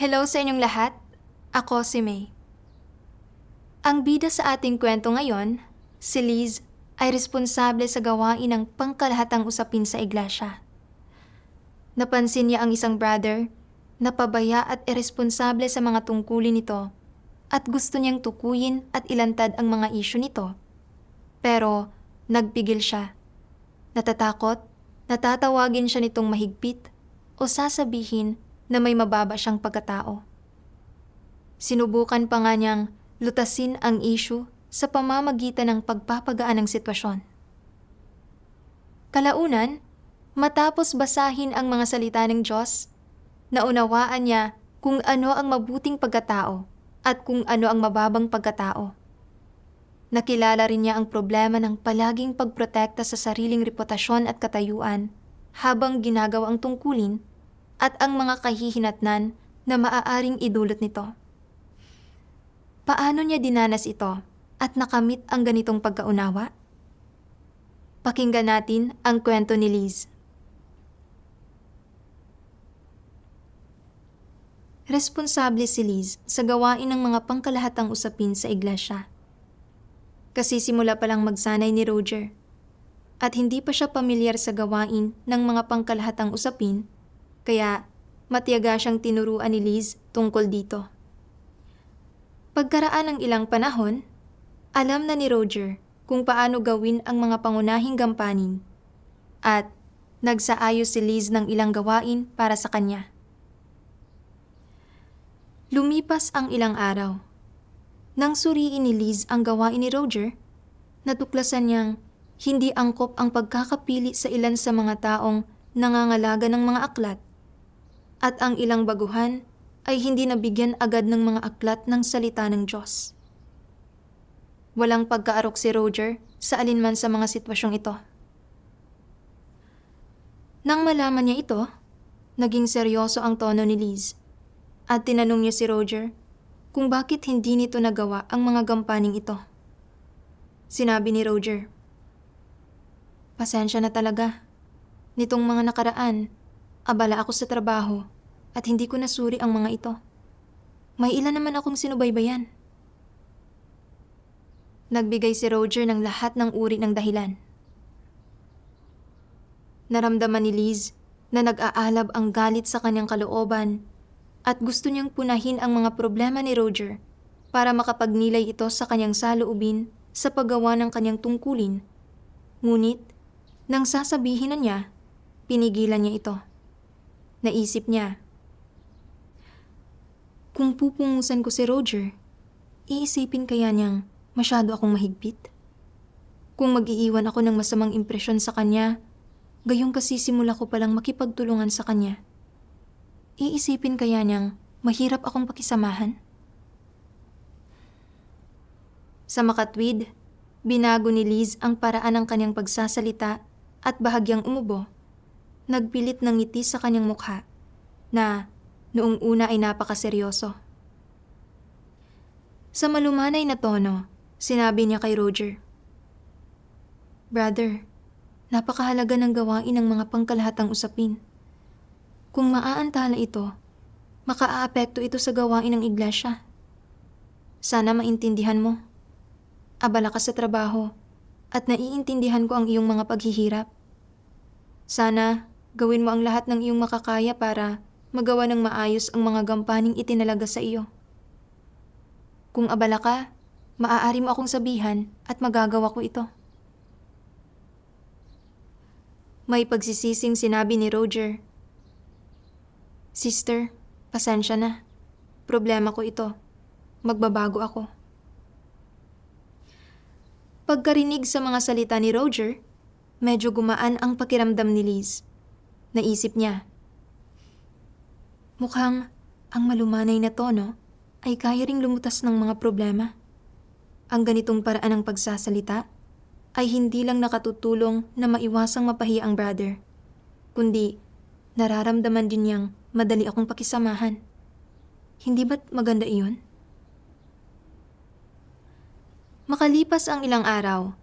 Hello sa inyong lahat. Ako si May. Ang bida sa ating kwento ngayon, si Liz, ay responsable sa gawain ng pangkalahatang usapin sa iglesia. Napansin niya ang isang brother na pabaya at irresponsable sa mga tungkulin nito at gusto niyang tukuyin at ilantad ang mga isyu nito. Pero nagpigil siya. Natatakot, natatawagin siya nitong mahigpit o sasabihin na may mababa siyang pagkatao. Sinubukan pa nga niyang lutasin ang issue sa pamamagitan ng pagpapagaan ng sitwasyon. Kalaunan, matapos basahin ang mga salita ng Diyos, naunawaan niya kung ano ang mabuting pagkatao at kung ano ang mababang pagkatao. Nakilala rin niya ang problema ng palaging pagprotekta sa sariling reputasyon at katayuan habang ginagawa ang tungkulin at ang mga kahihinatnan na maaaring idulot nito. Paano niya dinanas ito at nakamit ang ganitong pagkaunawa? Pakinggan natin ang kwento ni Liz. Responsable si Liz sa gawain ng mga pangkalahatang usapin sa iglesia. Kasi simula pa lang magsanay ni Roger at hindi pa siya pamilyar sa gawain ng mga pangkalahatang usapin, kaya matiyaga siyang tinuruan ni Liz tungkol dito. Pagkaraan ng ilang panahon, alam na ni Roger kung paano gawin ang mga pangunahing gampanin at nagsaayos si Liz ng ilang gawain para sa kanya. Lumipas ang ilang araw. Nang suriin ni Liz ang gawain ni Roger, natuklasan niyang hindi angkop ang pagkakapili sa ilan sa mga taong nangangalaga ng mga aklat at ang ilang baguhan ay hindi nabigyan agad ng mga aklat ng salita ng Diyos. Walang pagkaarok si Roger sa alinman sa mga sitwasyong ito. Nang malaman niya ito, naging seryoso ang tono ni Liz at tinanong niya si Roger kung bakit hindi nito nagawa ang mga gampaning ito. Sinabi ni Roger, "Pasensya na talaga. Nitong mga nakaraan, abala ako sa trabaho at hindi ko nasuri ang mga ito. May ilan naman akong sinubaybayan." Nagbigay si Roger ng lahat ng uri ng dahilan. Naramdaman ni Liz na nag-aalab ang galit sa kanyang kalooban at gusto niyang punahin ang mga problema ni Roger para makapagnilay ito sa kanyang saloobin sa paggawa ng kanyang tungkulin. Ngunit, nang sasabihin na niya, pinigilan niya ito. Naisip niya, kung pupungusan ko si Roger, iisipin kaya niyang masyado akong mahigpit? Kung mag-iiwan ako ng masamang impresyon sa kanya, gayong kasisimula ko palang makipagtulungan sa kanya, iisipin kaya niyang mahirap akong pakisamahan? Sa makatwid, binago ni Liz ang paraan ng kanyang pagsasalita at bahagyang umubo. Nagpilit ng ngiti sa kanyang mukha na noong una ay napakaseryoso. Sa malumanay na tono, sinabi niya kay Roger, "Brother, napakahalaga ng gawain ng mga pangkalahatang usapin. Kung maaantala ito, makaaapekto ito sa gawain ng iglesia. Sana maintindihan mo. Abala ka sa trabaho at naiintindihan ko ang iyong mga paghihirap. Sana gawin mo ang lahat ng iyong makakaya para magawa ng maayos ang mga gampaning itinalaga sa iyo. Kung abala ka, maaari mo akong sabihan at magagawa ko ito." May pagsisising sinabi ni Roger, "Sister, pasensya na. Problema ko ito. Magbabago ako." Pagkarinig sa mga salita ni Roger, medyo gumaan ang pakiramdam ni Liz. Naisip niya, mukhang ang malumanay na tono ay kaya ring lumutas ng mga problema. Ang ganitong paraan ng pagsasalita ay hindi lang nakatutulong na maiwasang mapahiya ang brother, kundi nararamdaman din niyang madali akong pakisamahan. Hindi ba't maganda iyon? Makalipas ang ilang araw,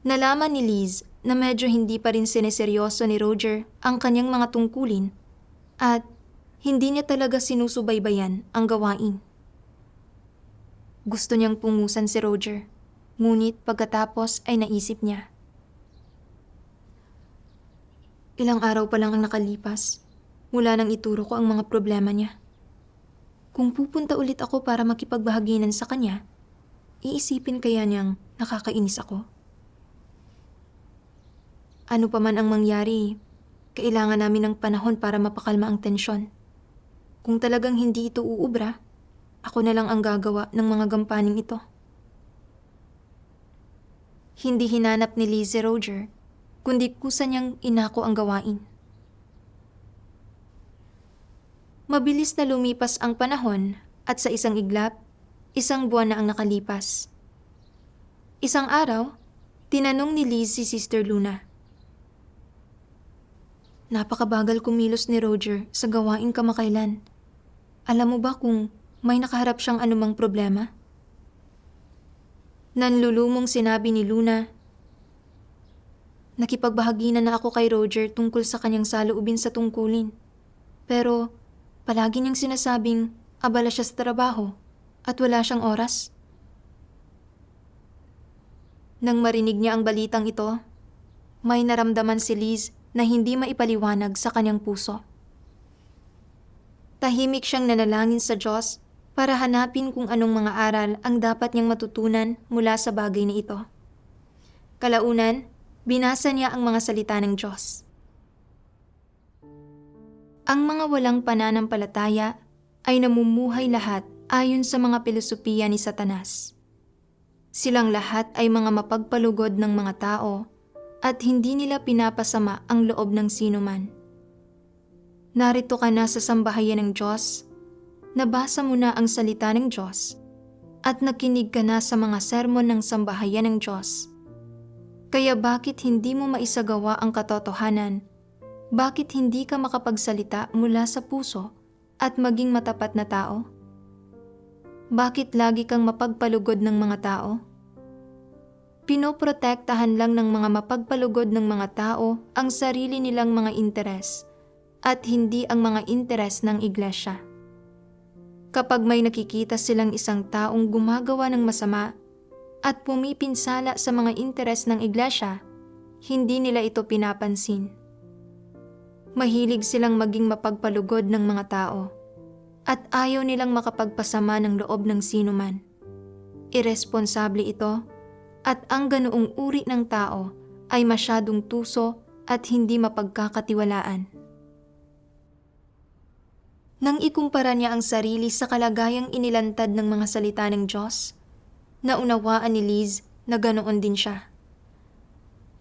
nalaman ni Liz na medyo hindi pa rin sineseryoso ni Roger ang kanyang mga tungkulin at Hindi niya talaga sinusubaybayan ang gawain. Gusto niyang pungusan si Roger, ngunit pagkatapos ay naisip niya. Ilang araw pa lang ang nakalipas, mula nang ituro ko ang mga problema niya. Kung pupunta ulit ako para makipagbahaginan sa kanya, iisipin kaya niyang nakakainis ako? Ano pa man ang mangyari, kailangan namin ng panahon para mapakalma ang tensyon. Kung talagang hindi ito uubra, ako na lang ang gagawa ng mga gampaning ito. Hindi hinanap ni Liz si Roger, kundi kusa niyang inako ang gawain. Mabilis na lumipas ang panahon at sa isang iglap, isang buwan na ang nakalipas. Isang araw, tinanong ni Liz si Sister Luna. Napakabagal kumilos ni Roger sa gawain kamakailan. Alam mo ba kung may nakaharap siyang anumang problema? Nanlulumong sinabi ni Luna. Nakipagbahaginan na ako kay Roger tungkol sa kanyang saloobin sa tungkulin. Pero palagi niyang sinasabing abala siya sa trabaho at wala siyang oras. Nang marinig niya ang balitang ito, may naramdaman si Liz na hindi maipaliwanag sa kanyang puso. Tahimik siyang nanalangin sa Diyos para hanapin kung anong mga aral ang dapat niyang matutunan mula sa bagay na ito. Kalaunan, binasa niya ang mga salita ng Diyos. Ang mga walang pananampalataya ay namumuhay lahat ayon sa mga pilosopiya ni Satanas. Silang lahat ay mga mapagpalugod ng mga tao at hindi nila pinapasama ang loob ng sinuman. Narito ka na sa sambahayan ng Diyos, nabasa mo na ang salita ng Diyos, at nakinig ka na sa mga sermon ng sambahayan ng Diyos. Kaya bakit hindi mo maisagawa ang katotohanan? Bakit hindi ka makapagsalita mula sa puso at maging matapat na tao? Bakit lagi kang mapagpalugod ng mga tao? Pinoprotektahan lang ng mga mapagpalugod ng mga tao ang sarili nilang mga interes at hindi ang mga interes ng iglesia. Kapag may nakikita silang isang taong gumagawa ng masama at pumipinsala sa mga interes ng iglesia, hindi nila ito pinapansin. Mahilig silang maging mapagpalugod ng mga tao at ayaw nilang makapagpasama ng loob ng sinuman. Iresponsable ito at ang ganoong uri ng tao ay masyadong tuso at hindi mapagkakatiwalaan. Nang ikumpara niya ang sarili sa kalagayang inilantad ng mga salita ng Diyos, naunawaan ni Liz na ganoon din siya.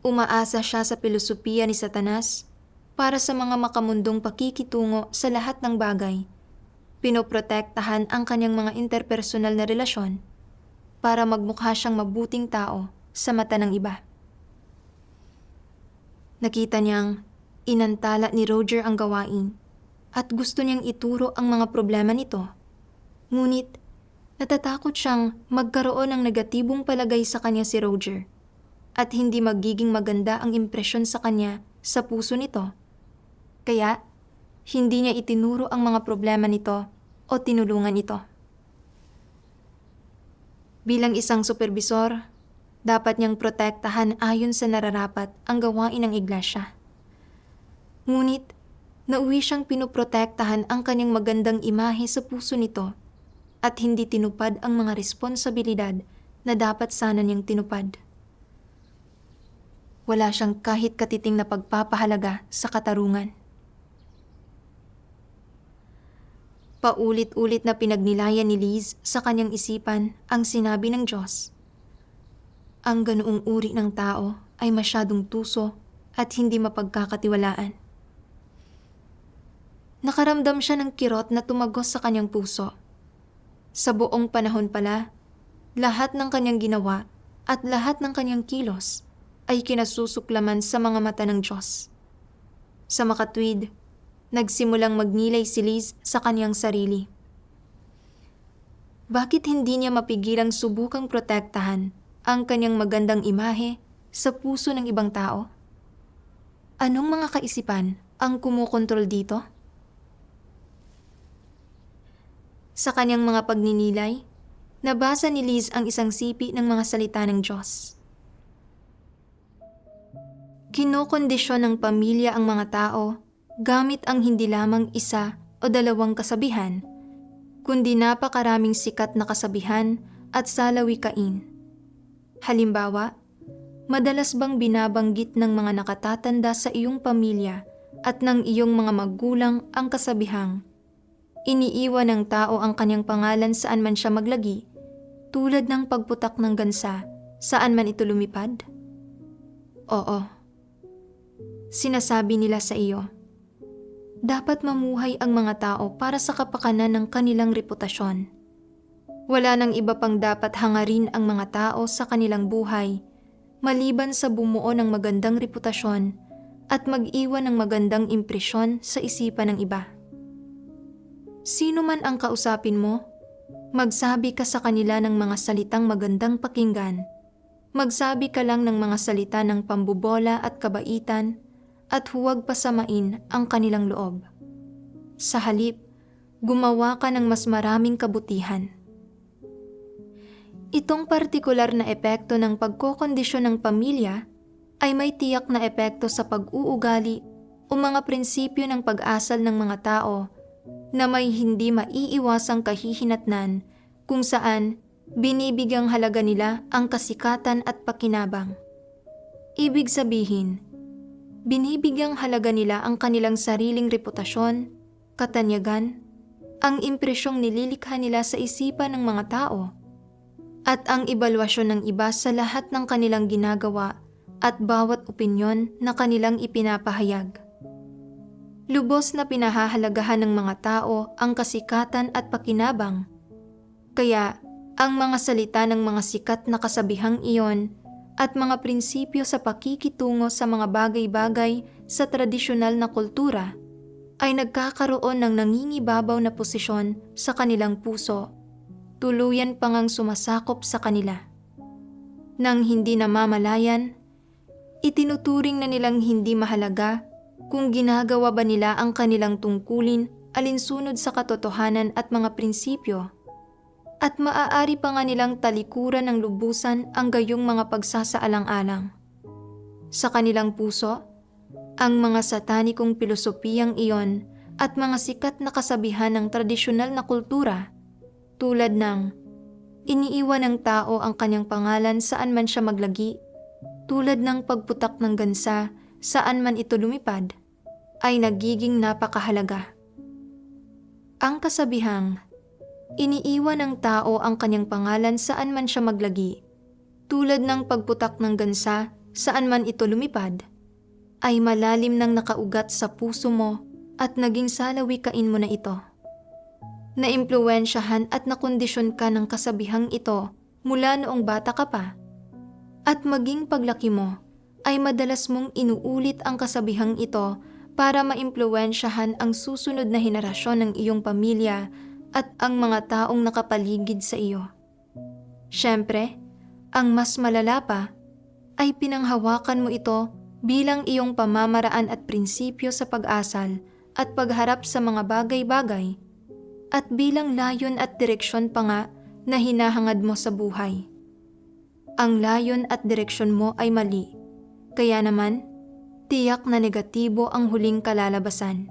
Umaasa siya sa pilosopiya ni Satanas para sa mga makamundong pakikitungo sa lahat ng bagay. Pinoprotektahan ang kanyang mga interpersonal na relasyon para magmukha siyang mabuting tao sa mata ng iba. Nakita niyang inantala ni Roger ang gawain at gusto niyang ituro ang mga problema nito. Ngunit natatakot siyang magkaroon ng negatibong palagay sa kanya si Roger at hindi magiging maganda ang impresyon sa kanya sa puso nito. Kaya hindi niya itinuro ang mga problema nito o tinulungan ito. Bilang isang supervisor, dapat niyang protektahan ayon sa nararapat ang gawain ng iglesia. Ngunit nauwi siyang pinoprotektahan ang kanyang magandang imahe sa puso nito at hindi tinupad ang mga responsibilidad na dapat sana niyang tinupad. Wala siyang kahit katiting na pagpapahalaga sa katarungan. Paulit-ulit na pinagnilayan ni Liz sa kanyang isipan ang sinabi ng Diyos. Ang ganoong uri ng tao ay masyadong tuso at hindi mapagkakatiwalaan. Nakaramdam siya ng kirot na tumagos sa kanyang puso. Sa buong panahon pala, lahat ng kanyang ginawa at lahat ng kanyang kilos ay kinasusuklaman sa mga mata ng Diyos. Sa makatwid, nagsimulang magnilay si Liz sa kanyang sarili. Bakit hindi niya mapigilang subukang protektahan ang kanyang magandang imahe sa puso ng ibang tao? Anong mga kaisipan ang kumukontrol dito? Sa kanyang mga pagninilay, nabasa ni Liz ang isang sipi ng mga salita ng Diyos. Kinokondisyon ng pamilya ang mga tao gamit ang hindi lamang isa o dalawang kasabihan, kundi napakaraming sikat na kasabihan at salawikain. Halimbawa, madalas bang binabanggit ng mga nakatatanda sa iyong pamilya at ng iyong mga magulang ang kasabihang, iniiwan ng tao ang kanyang pangalan saan man siya maglagi, tulad ng pagputak ng gansa saan man ito lumipad? Oo. Sinasabi nila sa iyo, dapat mamuhay ang mga tao para sa kapakanan ng kanilang reputasyon. Wala nang iba pang dapat hangarin ang mga tao sa kanilang buhay, maliban sa bumuo ng magandang reputasyon at mag-iwan ng magandang impresyon sa isipan ng iba. Sino man ang kausapin mo, magsabi ka sa kanila ng mga salitang magandang pakinggan. Magsabi ka lang ng mga salita ng pambobola at kabaitan at huwag pasamain ang kanilang loob. Sa halip, gumawa ka ng mas maraming kabutihan. Itong partikular na epekto ng pagkokondisyon ng pamilya ay may tiyak na epekto sa pag-uugali o mga prinsipyo ng pag-asal ng mga tao na may hindi maiiwasang kahihinatnan kung saan binibigyang halaga nila ang kasikatan at pakinabang. Ibig sabihin, binibigyang halaga nila ang kanilang sariling reputasyon, katanyagan, ang impresyong nililikha nila sa isipan ng mga tao, at ang ebalwasyon ng iba sa lahat ng kanilang ginagawa at bawat opinyon na kanilang ipinapahayag. Lubos na pinahahalagahan ng mga tao ang kasikatan at pakinabang, kaya ang mga salita ng mga sikat na kasabihang iyon at mga prinsipyo sa pakikitungo sa mga bagay-bagay sa tradisyonal na kultura ay nagkakaroon ng nangingibabaw na posisyon sa kanilang puso, tuluyan pang ang sumasakop sa kanila. Nang hindi namamalayan, itinuturing na nilang hindi mahalaga kung ginagawa ba nila ang kanilang tungkulin alinsunod sa katotohanan at mga prinsipyo, at maaari pa nga nilang talikuran ng lubusan ang gayong mga pagsasaalang-alang. Sa kanilang puso, ang mga satanikong pilosopiyang iyon at mga sikat na kasabihan ng tradisyonal na kultura, tulad ng iniiwan ng tao ang kanyang pangalan saan man siya maglagi, tulad ng pagputak ng gansa saan man ito lumipad, ay nagiging napakahalaga. Ang kasabihang, iniiwan ng tao ang kanyang pangalan saan man siya maglagi, tulad ng pagputak ng gansa saan man ito lumipad, ay malalim nang nakaugat sa puso mo at naging salawikain mo na ito. Naimpluwensyahan at nakondisyon ka ng kasabihang ito mula noong bata ka pa, at maging paglaki mo ay madalas mong inuulit ang kasabihang ito para maimpluwensyahan ang susunod na henerasyon ng iyong pamilya at ang mga taong nakapaligid sa iyo. Siyempre, ang mas malala pa ay pinanghawakan mo ito bilang iyong pamamaraan at prinsipyo sa pag-asal at pagharap sa mga bagay-bagay, at bilang layon at direksyon pa nga na hinahangad mo sa buhay. Ang layon at direksyon mo ay mali, kaya naman, tiyak na negatibo ang huling kalalabasan.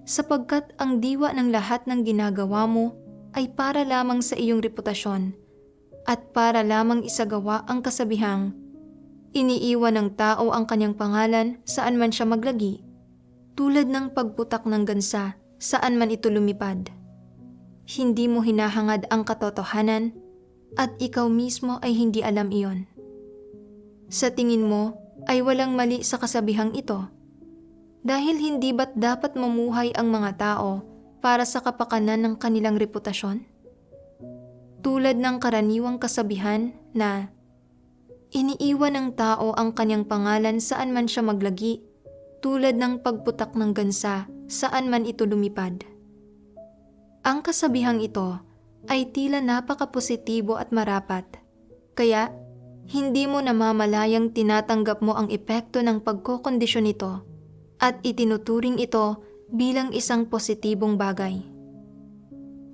Sapagkat ang diwa ng lahat ng ginagawa mo ay para lamang sa iyong reputasyon at para lamang isagawa ang kasabihang, iniiwan ng tao ang kanyang pangalan saan man siya maglagi, tulad ng pagputak ng gansa saan man ito lumipad. Hindi mo hinahangad ang katotohanan at ikaw mismo ay hindi alam iyon. Sa tingin mo ay walang mali sa kasabihang ito, dahil hindi ba't dapat mamuhay ang mga tao para sa kapakanan ng kanilang reputasyon? Tulad ng karaniwang kasabihan na, iniiwan ng tao ang kanyang pangalan saan man siya maglagi, tulad ng pagputak ng gansa saan man ito lumipad. Ang kasabihang ito ay tila napaka-positibo at marapat, kaya hindi mo namamalayang tinatanggap mo ang epekto ng pagkokondisyon nito at itinuturing ito bilang isang positibong bagay.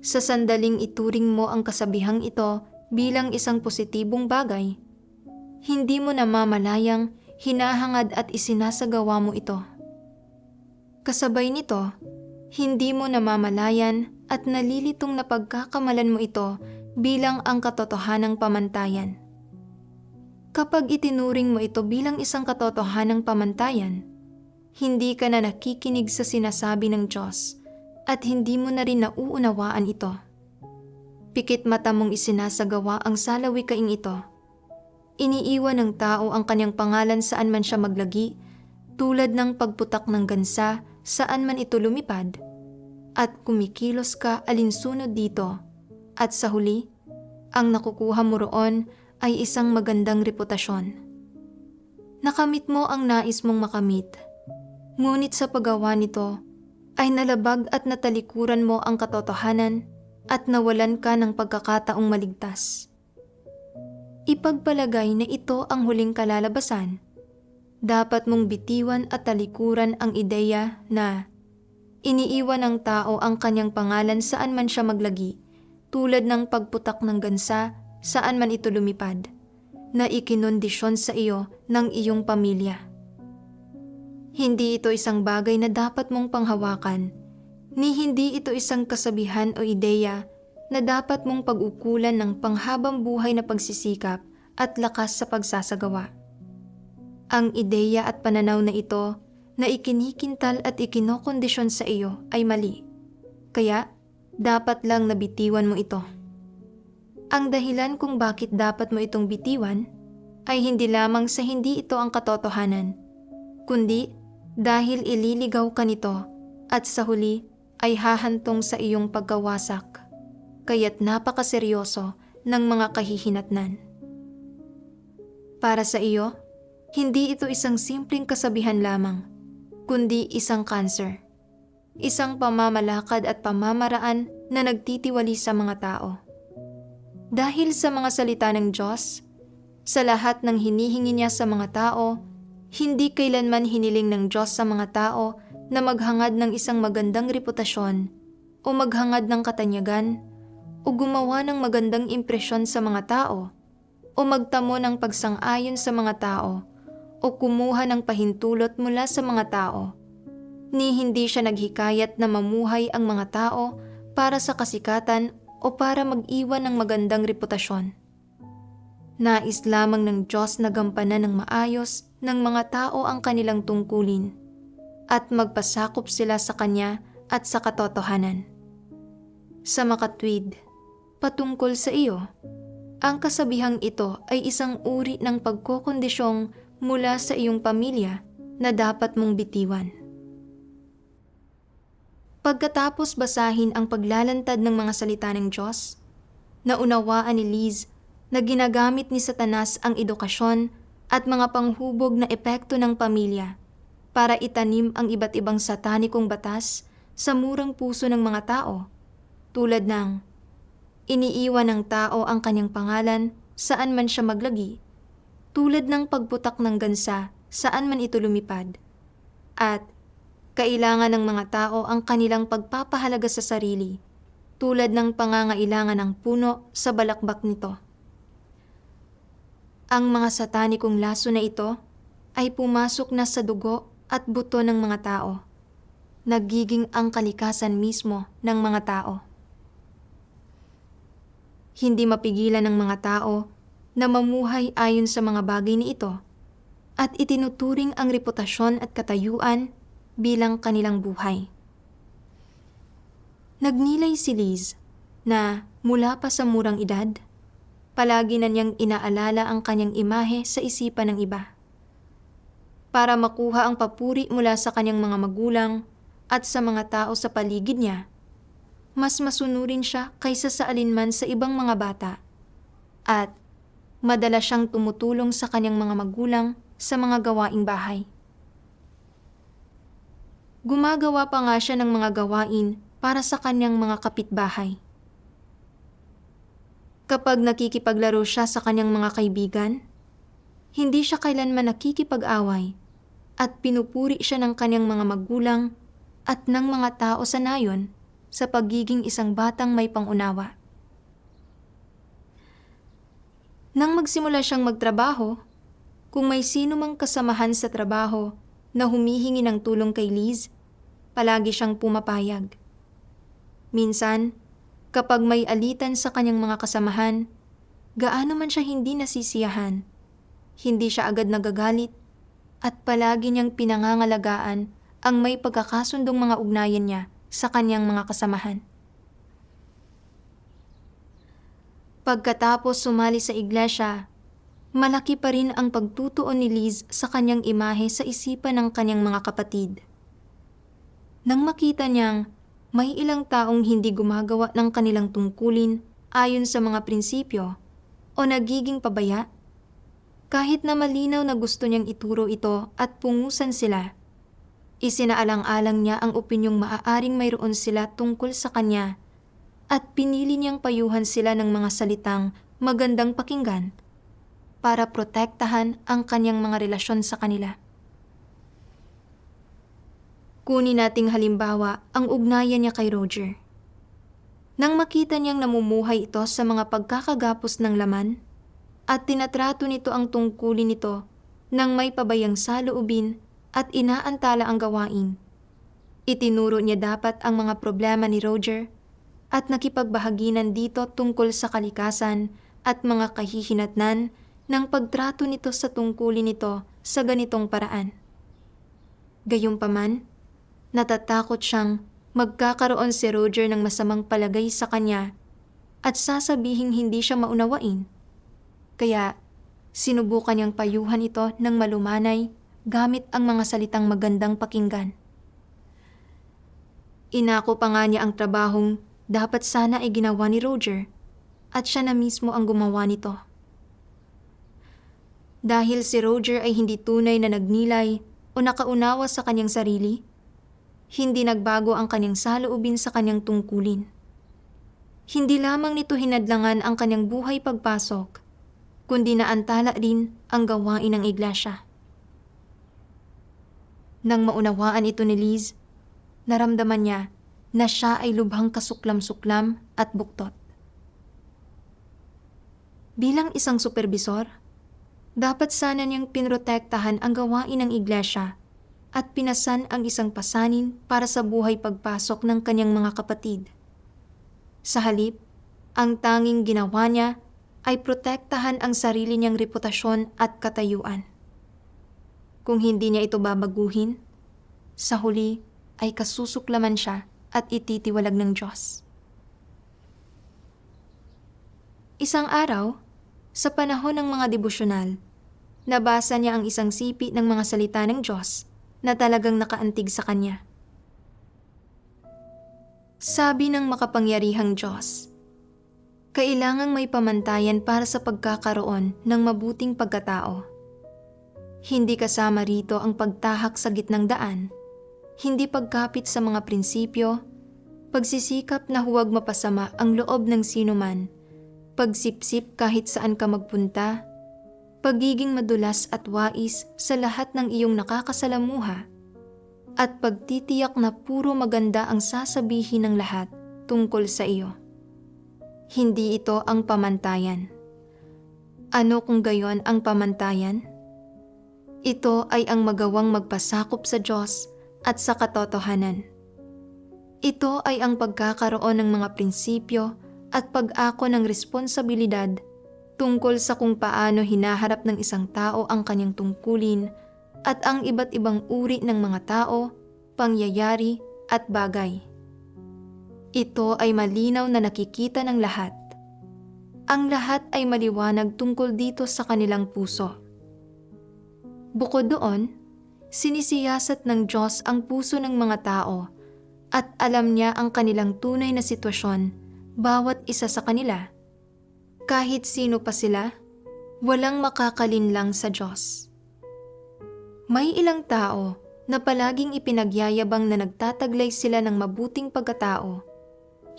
Sa sandaling ituring mo ang kasabihang ito bilang isang positibong bagay, hindi mo namamalayang hinahangad at isinasagawa mo ito. Kasabay nito, hindi mo namamalayan at nalilitong na pagkakamalan mo ito bilang ang katotohanang pamantayan. Kapag itinuring mo ito bilang isang katotohanang pamantayan, hindi ka na nakikinig sa sinasabi ng Diyos at hindi mo na rin nauunawaan ito. Pikit mata mong isinasagawa ang salawikaing ito. Iniiwan ng tao ang kanyang pangalan saan man siya maglagi, tulad ng pagputak ng gansa saan man ito lumipad, at kumikilos ka alinsunod dito, at sa huli, ang nakukuha mo roon ay isang magandang reputasyon. Nakamit mo ang nais mong makamit, ngunit sa paggawa nito ay nalabag at natalikuran mo ang katotohanan at nawalan ka ng pagkakataong maligtas. Ipagpalagay na ito ang huling kalalabasan. Dapat mong bitiwan at talikuran ang ideya na iniiwan ng tao ang kanyang pangalan saan man siya maglagi, tulad ng pagputak ng gansa saan man ito lumipad, na ikinondisyon sa iyo ng iyong pamilya. Hindi ito isang bagay na dapat mong panghawakan, ni hindi ito isang kasabihan o ideya na dapat mong pag-ukulan ng panghabang buhay na pagsisikap at lakas sa pagsasagawa. Ang ideya at pananaw na ito na ikinikintal at ikinokondisyon sa iyo ay mali, kaya dapat lang nabitiwan mo ito. Ang dahilan kung bakit dapat mo itong bitiwan ay hindi lamang sa hindi ito ang katotohanan, kundi dahil ililigaw ka nito at sa huli ay hahantong sa iyong pagkawasak, kaya't napakaseryoso ng mga kahihinatnan. Para sa iyo, hindi ito isang simpleng kasabihan lamang, kundi isang cancer, isang pamamalakad at pamamaraan na nagtitiwali sa mga tao. Dahil sa mga salita ng Diyos, sa lahat ng hinihingi niya sa mga tao, hindi kailanman hiniling ng Diyos sa mga tao na maghangad ng isang magandang reputasyon o maghangad ng katanyagan o gumawa ng magandang impresyon sa mga tao o magtamo ng pagsang-ayon sa mga tao o kumuha ng pahintulot mula sa mga tao. Ni hindi siya naghikayat na mamuhay ang mga tao para sa kasikatan o para mag-iwan ng magandang reputasyon. Nais lamang ng Diyos na gampanan ng maayos ng mga tao ang kanilang tungkulin at magpasakop sila sa Kanya at sa katotohanan. Sa makatwid, patungkol sa iyo, ang kasabihang ito ay isang uri ng pagkokondisyong mula sa iyong pamilya na dapat mong bitiwan. Pagkatapos basahin ang paglalantad ng mga salita ng Diyos, naunawaan ni Liz na ginagamit ni Satanas ang edukasyon at mga panghubog na epekto ng pamilya para itanim ang iba't ibang satanikong batas sa murang puso ng mga tao, tulad ng iniiwan ng tao ang kanyang pangalan saan man siya maglagi, tulad ng pagputak ng gansa saan man ito lumipad, at kailangan ng mga tao ang kanilang pagpapahalaga sa sarili, tulad ng pangangailangan ng puno sa balakbak nito. Ang mga satanikong laso na ito ay pumasok na sa dugo at buto ng mga tao, nagiging ang kalikasan mismo ng mga tao. Hindi mapigilan ng mga tao na mamuhay ayon sa mga bagay ni ito at itinuturing ang reputasyon at katayuan bilang kanilang buhay. Nagnilay si Liz na mula pa sa murang edad, palagi na niyang inaalala ang kanyang imahe sa isipan ng iba. Para makuha ang papuri mula sa kanyang mga magulang at sa mga tao sa paligid niya, mas masunurin siya kaysa sa alinman sa ibang mga bata at madalas siyang tumutulong sa kanyang mga magulang sa mga gawaing bahay. Gumagawa pa nga siya ng mga gawain para sa kanyang mga kapitbahay. Kapag nakikipaglaro siya sa kanyang mga kaibigan, hindi siya kailanman nakikipag-away at pinupuri siya ng kanyang mga magulang at ng mga tao sa nayon sa pagiging isang batang may pangunawa. Nang magsimula siyang magtrabaho, kung may sino mang kasamahan sa trabaho na humihingi ng tulong kay Liz, palagi siyang pumapayag. Minsan, kapag may alitan sa kanyang mga kasamahan, gaano man siya hindi nasisiyahan, hindi siya agad nagagalit, at palagi niyang pinangangalagaan ang may pagkakasundong mga ugnayan niya sa kanyang mga kasamahan. Pagkatapos sumali sa iglesia, malaki pa rin ang pagtutuon ni Liz sa kanyang imahe sa isipan ng kanyang mga kapatid. Nang makita niyang may ilang taong hindi gumagawa ng kanilang tungkulin ayon sa mga prinsipyo o nagiging pabaya, kahit na malinaw na gusto niyang ituro ito at pungusan sila, isinaalang-alang niya ang opinyong maaaring mayroon sila tungkol sa kanya at pinili niyang payuhan sila ng mga salitang magandang pakinggan para protektahan ang kanyang mga relasyon sa kanila. Kunin nating halimbawa ang ugnayan niya kay Roger. Nang makita niyang namumuhay ito sa mga pagkakagapos ng laman at tinatrato nito ang tungkulin nito nang may pabayang saloobin at inaantala ang gawain, itinuro niya dapat ang mga problema ni Roger at nakipagbahaginan dito tungkol sa kalikasan at mga kahihinatnan ng pagtrato nito sa tungkulin nito sa ganitong paraan. Gayunpaman, natatakot siyang magkakaroon si Roger ng masamang palagay sa kanya at sasabihing hindi siya maunawain. Kaya, sinubukan niyang payuhan ito ng malumanay gamit ang mga salitang magandang pakinggan. Inako pa nga niya ang trabahong dapat sana ay ginawa ni Roger at siya na mismo ang gumawa nito. Dahil si Roger ay hindi tunay na nagnilay o nakaunawa sa kanyang sarili, hindi nagbago ang kanyang saloobin sa kanyang tungkulin. Hindi lamang nito hinadlangan ang kanyang buhay pagpasok, kundi naantala rin ang gawain ng iglesia. Nang maunawaan ito ni Liz, naramdaman niya na siya ay lubhang kasuklam-suklam at buktot. Bilang isang supervisor, dapat sana niyang pinrotektahan ang gawain ng iglesia at pinasan ang isang pasanin para sa buhay pagpasok ng kanyang mga kapatid. Sa halip, ang tanging ginawa niya ay protektahan ang sarili niyang reputasyon at katayuan. Kung hindi niya ito babaguhin, sa huli ay kasusuklaman siya at ititiwalag ng Diyos. Isang araw, sa panahon ng mga devosyonal, nabasa niya ang isang sipi ng mga salita ng Diyos na talagang nakaantig sa kanya. Sabi ng makapangyarihang Diyos, kailangang may pamantayan para sa pagkakaroon ng mabuting pagkatao. Hindi kasama rito ang pagtahak sa gitnang daan, hindi pagkapit sa mga prinsipyo, pagsisikap na huwag mapasama ang loob ng sinuman, pagsipsip kahit saan ka magpunta, pagiging madulas at wais sa lahat ng iyong nakakasalamuha, at pagtitiyak na puro maganda ang sasabihin ng lahat tungkol sa iyo. Hindi ito ang pamantayan. Ano kung gayon ang pamantayan? Ito ay ang magawang magpasakop sa Diyos at sa katotohanan. Ito ay ang pagkakaroon ng mga prinsipyo at pag-ako ng responsibilidad tungkol sa kung paano hinaharap ng isang tao ang kanyang tungkulin at ang iba't ibang uri ng mga tao, pangyayari at bagay. Ito ay malinaw na nakikita ng lahat. Ang lahat ay maliwanag tungkol dito sa kanilang puso. Bukod doon, sinisiyasat ng Diyos ang puso ng mga tao at alam niya ang kanilang tunay na sitwasyon, bawat isa sa kanila. Kahit sino pa sila, walang makakalinlang sa Diyos. May ilang tao na palaging ipinagyayabang na nagtataglay sila ng mabuting pagkatao.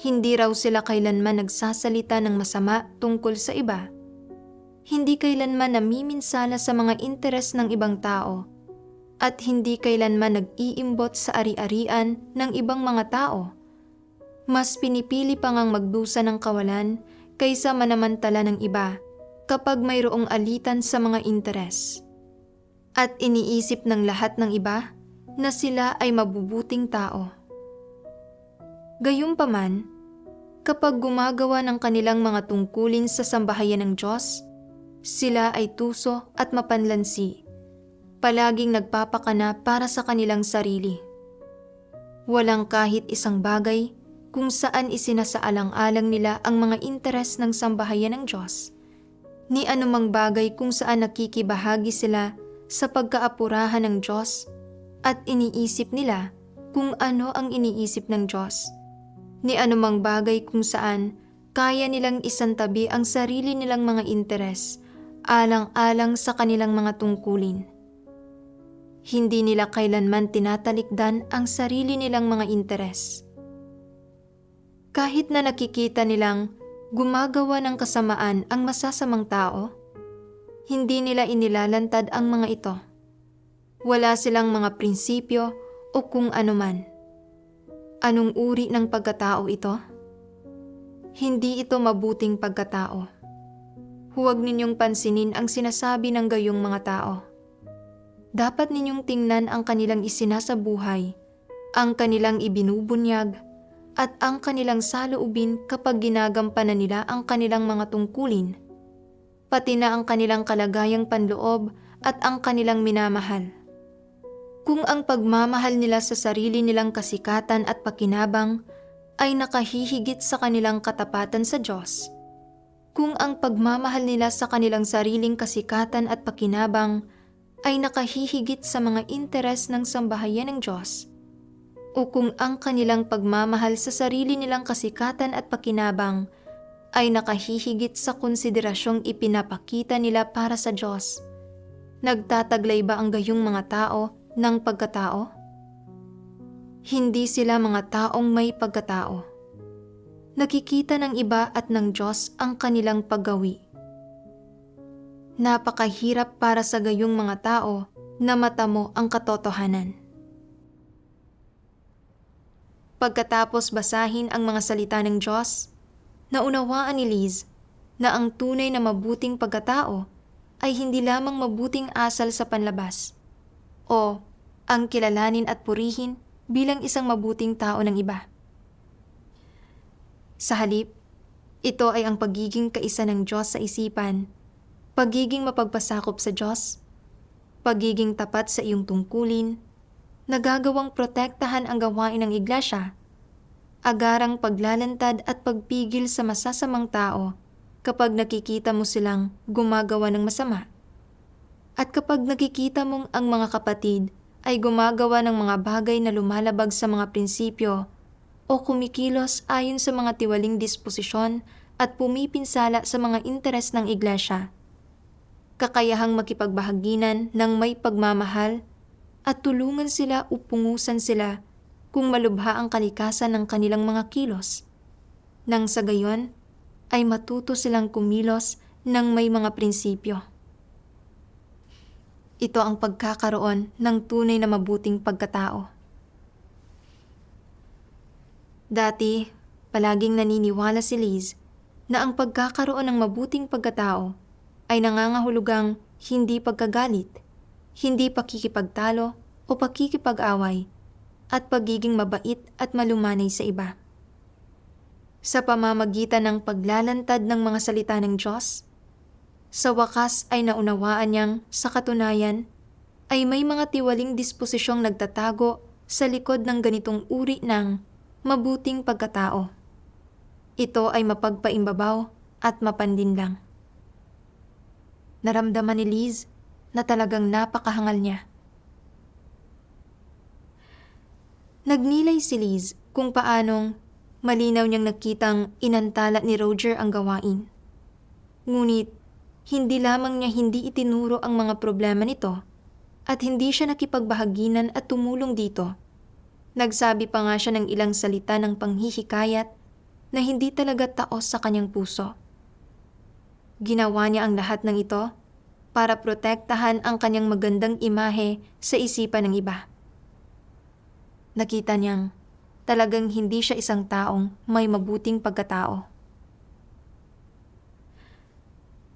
Hindi raw sila kailanman nagsasalita ng masama tungkol sa iba. Hindi kailanman namiminsala sa mga interes ng ibang tao. At hindi kailanman nag-iimbot sa ari-arian ng ibang mga tao. Mas pinipili pa ngang magdusa ng kawalan kaysa manamantala ng iba kapag mayroong alitan sa mga interes. At iniisip ng lahat ng iba na sila ay mabubuting tao. Gayunpaman, kapag gumagawa ng kanilang mga tungkulin sa sambahayan ng Diyos, sila ay tuso at mapanlansi, palaging nagpapakana para sa kanilang sarili. Walang kahit isang bagay kung saan isinasaalang-alang nila ang mga interes ng sambahayan ng Diyos, ni anumang bagay kung saan nakikibahagi sila sa pagkaapurahan ng Diyos at iniisip nila kung ano ang iniisip ng Diyos, ni anumang bagay kung saan kaya nilang isantabi ang sarili nilang mga interes alang-alang sa kanilang mga tungkulin. Hindi nila kailanman tinatalikdan ang sarili nilang mga interes. Kahit na nakikita nilang gumagawa ng kasamaan ang masasamang tao, hindi nila inilalantad ang mga ito. Wala silang mga prinsipyo o kung anuman. Anong uri ng pagkatao ito? Hindi ito mabuting pagkatao. Huwag ninyong pansinin ang sinasabi ng gayong mga tao. Dapat ninyong tingnan ang kanilang isinasabuhay, ang kanilang ibinubunyag, at ang kanilang saloobin kapag ginagampanan nila ang kanilang mga tungkulin, pati na ang kanilang kalagayang panloob at ang kanilang minamahal. Kung ang pagmamahal nila sa sarili nilang kasikatan at pakinabang ay nakahihigit sa kanilang katapatan sa Diyos, kung ang pagmamahal nila sa kanilang sariling kasikatan at pakinabang ay nakahihigit sa mga interes ng sambahayan ng Diyos, o kung ang kanilang pagmamahal sa sarili nilang kasikatan at pakinabang ay nakahihigit sa konsiderasyong ipinapakita nila para sa Diyos, nagtataglay ba ang gayong mga tao ng pagkatao? Hindi sila mga taong may pagkatao. Nakikita ng iba at ng Diyos ang kanilang paggawi. Napakahirap para sa gayong mga tao na matamo ang katotohanan. Pagkatapos basahin ang mga salita ng Diyos, naunawaan ni Liz na ang tunay na mabuting pagkatao ay hindi lamang mabuting asal sa panlabas o ang kilalanin at purihin bilang isang mabuting tao ng iba. Sa halip, ito ay ang pagiging kaisa ng Diyos sa isipan, pagiging mapagpasakop sa Diyos, pagiging tapat sa iyong tungkulin, nagagawang protektahan ang gawain ng iglesia, agarang paglalantad at pagpigil sa masasamang tao kapag nakikita mo silang gumagawa ng masama, at kapag nakikita mong ang mga kapatid ay gumagawa ng mga bagay na lumalabag sa mga prinsipyo o kumikilos ayon sa mga tiwaling disposisyon at pumipinsala sa mga interes ng iglesia. Kakayahang makipagbahaginan ng may pagmamahal at tulungan sila o pungusan sila kung malubha ang kalikasan ng kanilang mga kilos, nang sa gayon ay matuto silang kumilos ng may mga prinsipyo. Ito ang pagkakaroon ng tunay na mabuting pagkatao. Dati, palaging naniniwala si Liz na ang pagkakaroon ng mabuting pagkatao ay nangangahulugang hindi pagkagalit, hindi pakikipagtalo o pakikipag-away, at pagiging mabait at malumanay sa iba. Sa pamamagitan ng paglalantad ng mga salita ng Diyos, sa wakas ay naunawaan niyang sa katunayan ay may mga tiwaling disposisyong nagtatago sa likod ng ganitong uri ng mabuting pagkatao. Ito ay mapagpaimbabaw at mapandinlang. Naramdaman ni Liz na talagang napakahangal niya. Nagnilay si Liz kung paanong malinaw niyang nakitang inantala ni Roger ang gawain. Ngunit hindi lamang niya hindi itinuro ang mga problema nito at hindi siya nakipagbahaginan at tumulong dito. Nagsabi pa nga siya ng ilang salita ng panghihikayat na hindi talaga taos sa kanyang puso. Ginawa niya ang lahat ng ito para protektahan ang kanyang magandang imahe sa isipan ng iba. Nakita niyang talagang hindi siya isang taong may mabuting pagkatao.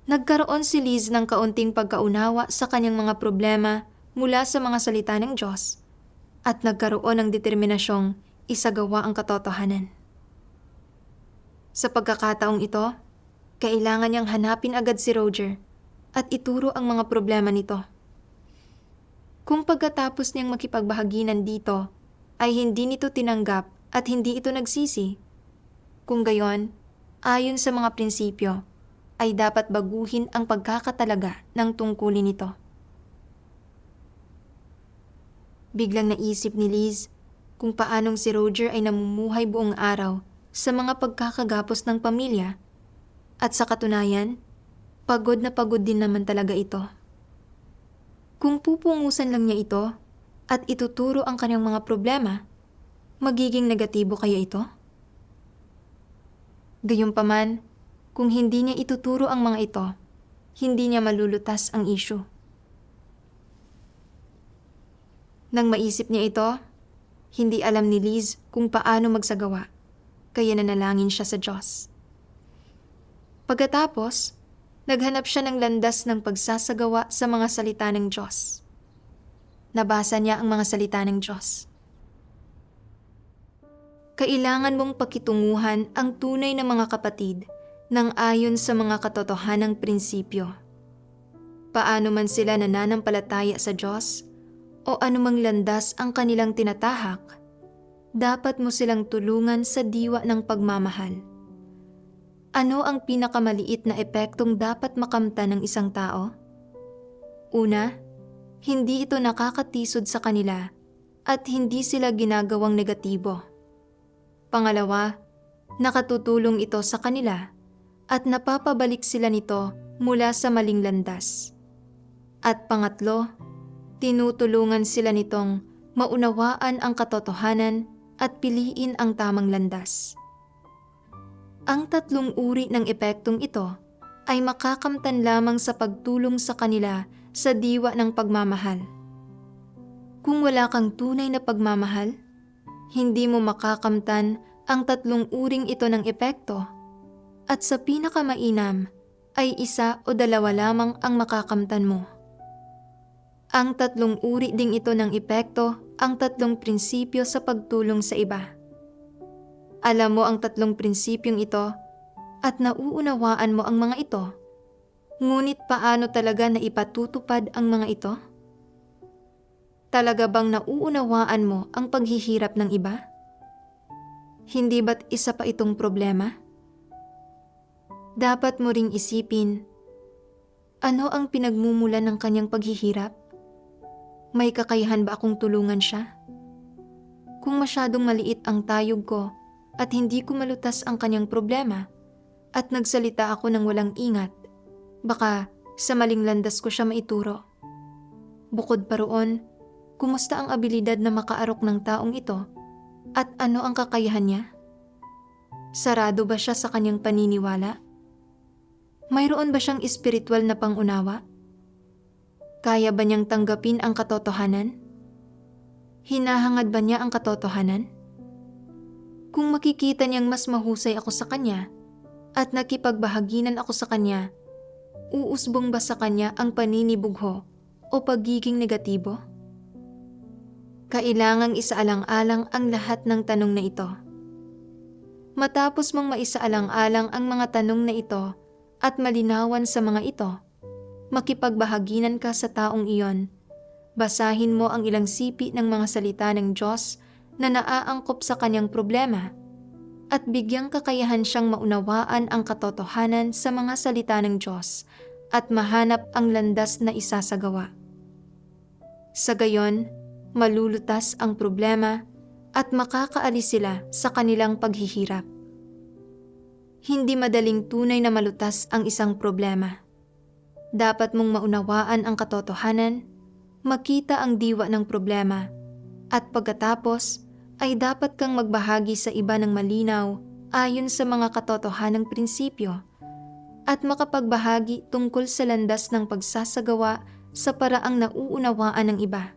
Nagkaroon si Liz ng kaunting pagkaunawa sa kanyang mga problema mula sa mga salita ng Diyos at nagkaroon ng determinasyong isagawa ang katotohanan. Sa pagkakataong ito, kailangan niyang hanapin agad si Roger at ituro ang mga problema nito. Kung pagkatapos niyang makipagbahaginan dito ay hindi nito tinanggap at hindi ito nagsisi, kung gayon, ayon sa mga prinsipyo, ay dapat baguhin ang pagkakatalaga ng tungkulin nito. Biglang naisip ni Liz kung paanong si Roger ay namumuhay buong araw sa mga pagkakagapos ng pamilya at sa katunayan, pagod na pagod din naman talaga ito. Kung pupungusan lang niya ito at ituturo ang kanyang mga problema, magiging negatibo kaya ito? Gayunpaman, kung hindi niya ituturo ang mga ito, hindi niya malulutas ang issue. Nang maisip niya ito, hindi alam ni Liz kung paano magsagawa, kaya nanalangin siya sa Diyos. Pagkatapos, naghanap siya ng landas ng pagsasagawa sa mga salita ng Diyos. Nabasa niya ang mga salita ng Diyos. Kailangan mong pakitunguhan ang tunay na mga kapatid nang ayon sa mga katotohanang prinsipyo. Paano man sila nananampalataya sa Diyos o anumang landas ang kanilang tinatahak, dapat mo silang tulungan sa diwa ng pagmamahal. Ano ang pinakamaliit na epektong dapat makamtan ng isang tao? Una, hindi ito nakakatisod sa kanila at hindi sila ginagawang negatibo. Pangalawa, nakatutulong ito sa kanila at napapabalik sila nito mula sa maling landas. At pangatlo, tinutulungan sila nitong maunawaan ang katotohanan at piliin ang tamang landas. Ang tatlong uri ng epektong ito ay makakamtan lamang sa pagtulong sa kanila sa diwa ng pagmamahal. Kung wala kang tunay na pagmamahal, hindi mo makakamtan ang tatlong uring ito ng epekto at sa pinakamainam ay isa o dalawa lamang ang makakamtan mo. Ang tatlong uri ding ito ng epekto ang tatlong prinsipyo sa pagtulong sa iba. Alam mo ang tatlong prinsipyong ito at nauunawaan mo ang mga ito, ngunit paano talaga na ipatutupad ang mga ito? Talaga bang nauunawaan mo ang paghihirap ng iba? Hindi ba't isa pa itong problema? Dapat mo ring isipin, ano ang pinagmumulan ng kanyang paghihirap? May kakayahan ba akong tulungan siya? Kung masyadong maliit ang tayog ko at hindi ko malutas ang kanyang problema at nagsalita ako ng walang ingat, baka sa maling landas ko siya maituro. Bukod pa roon, kumusta ang abilidad na makaarok ng taong ito at ano ang kakayahan niya? Sarado ba siya sa kanyang paniniwala? Mayroon ba siyang espiritual na pangunawa? Kaya ba niyang tanggapin ang katotohanan? Hinahangad ba niya ang katotohanan? Kung makikita niyang mas mahusay ako sa kanya at nakipagbahaginan ako sa kanya, uusbong ba sa kanya ang paninibugho o pagiging negatibo? Kailangang isaalang-alang ang lahat ng tanong na ito. Matapos mong maisaalang-alang ang mga tanong na ito at malinawan sa mga ito, makipagbahaginan ka sa taong iyon. Basahin mo ang ilang sipi ng mga salita ng Diyos na naaangkop sa kanyang problema at bigyang kakayahan siyang maunawaan ang katotohanan sa mga salita ng Diyos at mahanap ang landas na isasagawa. Sa gayon, malulutas ang problema at makakaalis sila sa kanilang paghihirap. Hindi madaling tunay na malutas ang isang problema. Dapat mong maunawaan ang katotohanan, makita ang diwa ng problema, at pagkatapos ay dapat kang magbahagi sa iba ng malinaw ayon sa mga katotohanang prinsipyo at makapagbahagi tungkol sa landas ng pagsasagawa sa paraang nauunawaan ng iba.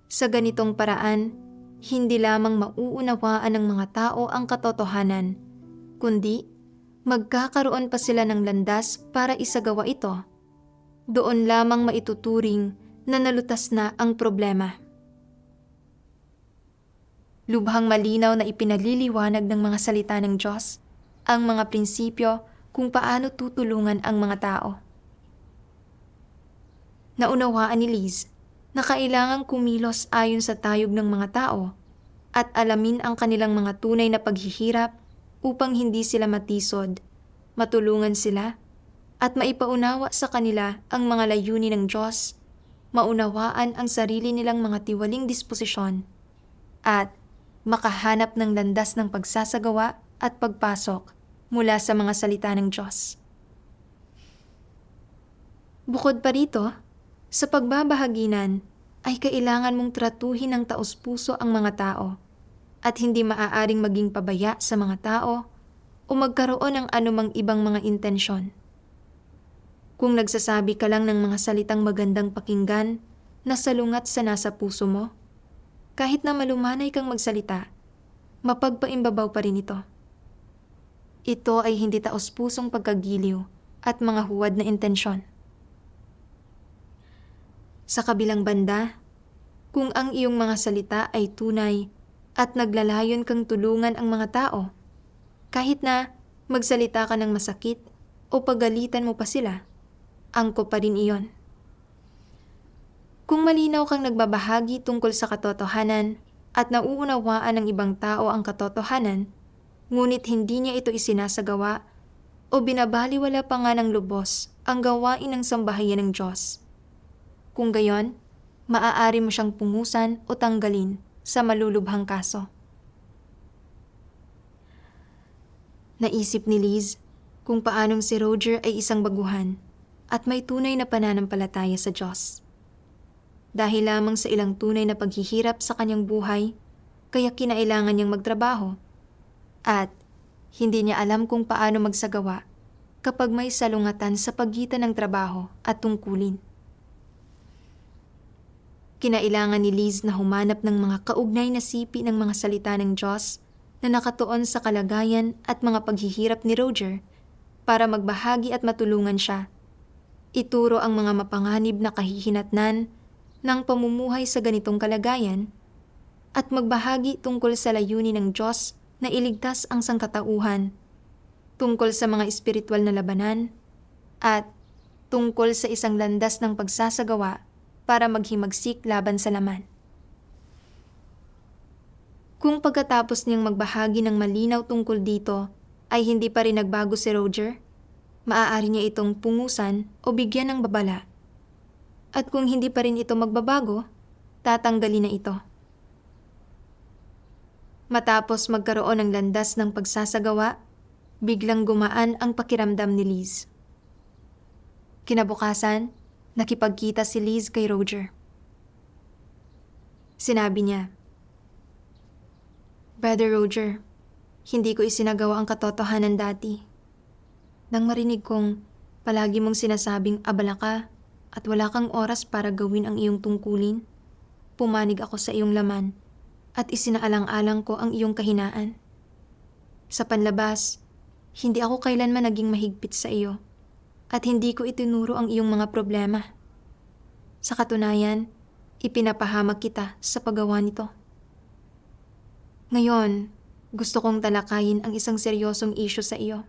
Sa ganitong paraan, hindi lamang mauunawaan ng mga tao ang katotohanan, kundi magkakaroon pa sila ng landas para isagawa ito. Doon lamang maituturing na nalutas na ang problema. Lubhang malinaw na ipinaliliwanag ng mga salita ng Diyos ang mga prinsipyo kung paano tutulungan ang mga tao. Naunawaan ni Liz na kailangang kumilos ayon sa tayog ng mga tao at alamin ang kanilang mga tunay na paghihirap upang hindi sila matisod, matulungan sila, at maipaunawa sa kanila ang mga layunin ng Diyos, maunawaan ang sarili nilang mga tiwaling disposisyon, at makahanap ng landas ng pagsasagawa at pagpasok mula sa mga salita ng Diyos. Bukod pa rito, sa pagbabahaginan ay kailangan mong tratuhin ng taos-puso ang mga tao at hindi maaaring maging pabaya sa mga tao o magkaroon ng anumang ibang mga intensyon. Kung nagsasabi ka lang ng mga salitang magandang pakinggan na salungat sa nasa puso mo, kahit na malumanay kang magsalita, mapagpaimbabaw pa rin ito. Ito ay hindi taos-pusong pagkagiliw at mga huwad na intensyon. Sa kabilang banda, kung ang iyong mga salita ay tunay at naglalayon kang tulungan ang mga tao, kahit na magsalita ka ng masakit o pagalitan mo pa sila, angkop pa rin iyon. Kung malinaw kang nagbabahagi tungkol sa katotohanan at nauunawaan ng ibang tao ang katotohanan, ngunit hindi niya ito isinasagawa o binabaliwala pa nga ng lubos ang gawain ng sambahayan ng Diyos. Kung gayon, maaari mo siyang pungusan o tanggalin sa malulubhang kaso. Naisip ni Liz kung paanong si Roger ay isang baguhan at may tunay na pananampalataya sa Diyos. Dahil lamang sa ilang tunay na paghihirap sa kanyang buhay, kaya kinailangan niyang magtrabaho at hindi niya alam kung paano magsagawa kapag may salungatan sa pagitan ng trabaho at tungkulin. Kinailangan ni Liz na humanap ng mga kaugnay na sipi ng mga salita ng Diyos na nakatuon sa kalagayan at mga paghihirap ni Roger para magbahagi at matulungan siya. Ituro ang mga mapanganib na kahihinatnan ng pamumuhay sa ganitong kalagayan at magbahagi tungkol sa layunin ng Diyos na iligtas ang sangkatauhan, tungkol sa mga espiritual na labanan, at tungkol sa isang landas ng pagsasagawa para maghimagsik laban sa laman. Kung pagkatapos niyang magbahagi ng malinaw tungkol dito ay hindi pa rin nagbago si Roger, maaari niya itong pungusan o bigyan ng babala. At kung hindi pa rin ito magbabago, tatanggalin na ito. Matapos magkaroon ng landas ng pagsasagawa, biglang gumaan ang pakiramdam ni Liz. Kinabukasan, nakipagkita si Liz kay Roger. Sinabi niya, "Brother Roger, hindi ko isinagawa ang katotohanan dati. Nang marinig kong palagi mong sinasabing abala ka at wala kang oras para gawin ang iyong tungkulin, pumanig ako sa iyong laman at isinaalang-alang ko ang iyong kahinaan. Sa panlabas, hindi ako kailanman naging mahigpit sa iyo at hindi ko itinuro ang iyong mga problema. Sa katunayan, ipinapahamak kita sa paggawa nito. Ngayon, gusto kong talakayin ang isang seryosong isyu sa iyo.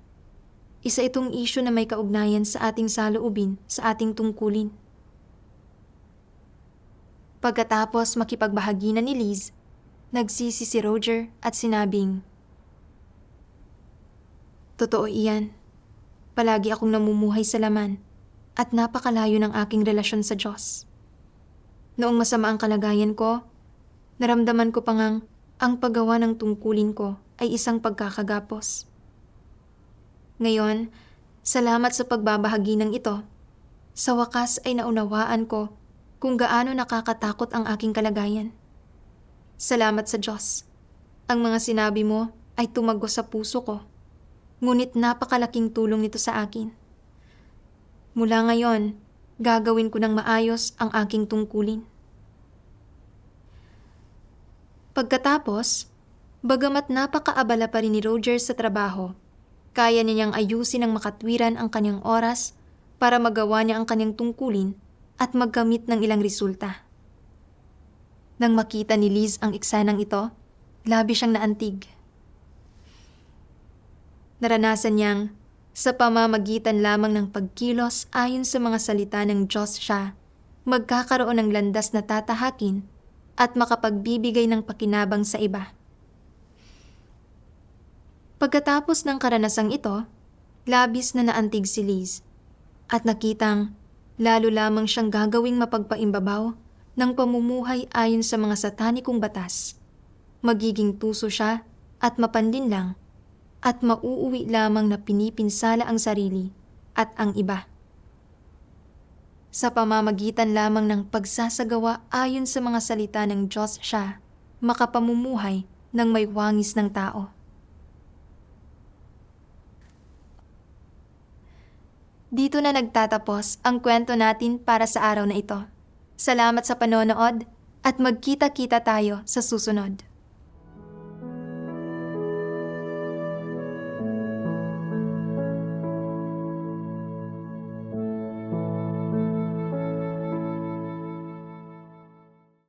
Isa itong isyu na may kaugnayan sa ating saloobin sa ating tungkulin." Pagkatapos makipagbahaginan ni Liz, nagsisi si Roger at sinabing, "Totoo iyan. Palagi akong namumuhay sa laman at napakalayo ng aking relasyon sa Diyos. Noong masama ang kalagayan ko, naramdaman ko pa ngang ang paggawa ng tungkulin ko ay isang pagkakagapos. Ngayon, salamat sa pagbabahagi ng ito. Sa wakas ay naunawaan ko kung gaano nakakatakot ang aking kalagayan. Salamat sa Diyos. Ang mga sinabi mo ay tumagos sa puso ko. Ngunit napakalaking tulong nito sa akin. Mula ngayon, gagawin ko ng maayos ang aking tungkulin." Pagkatapos, bagamat napakaabala pa rin ni Roger sa trabaho, kaya niyang ayusin ng makatwiran ang kanyang oras para magawa niya ang kanyang tungkulin at magkamit ng ilang resulta. Nang makita ni Liz ang eksanang ito, labis siyang naantig. Naranasan niyang sa pamamagitan lamang ng pagkilos ayon sa mga salita ng Diyos siya, magkakaroon ng landas na tatahakin at makapagbibigay ng pakinabang sa iba. Pagkatapos ng karanasang ito, labis na naantig si Liz at nakitang lalo lamang siyang gagawing mapagpaimbabaw ng pamumuhay ayon sa mga satanikong batas. Magiging tuso siya at mapanlinlang at mauuwi lamang na pinipinsala ang sarili at ang iba. Sa pamamagitan lamang ng pagsasagawa ayon sa mga salita ng Diyos siya, makapamumuhay ng may wangis ng tao. Dito na nagtatapos ang kwento natin para sa araw na ito. Salamat sa panonood at magkita-kita tayo sa susunod.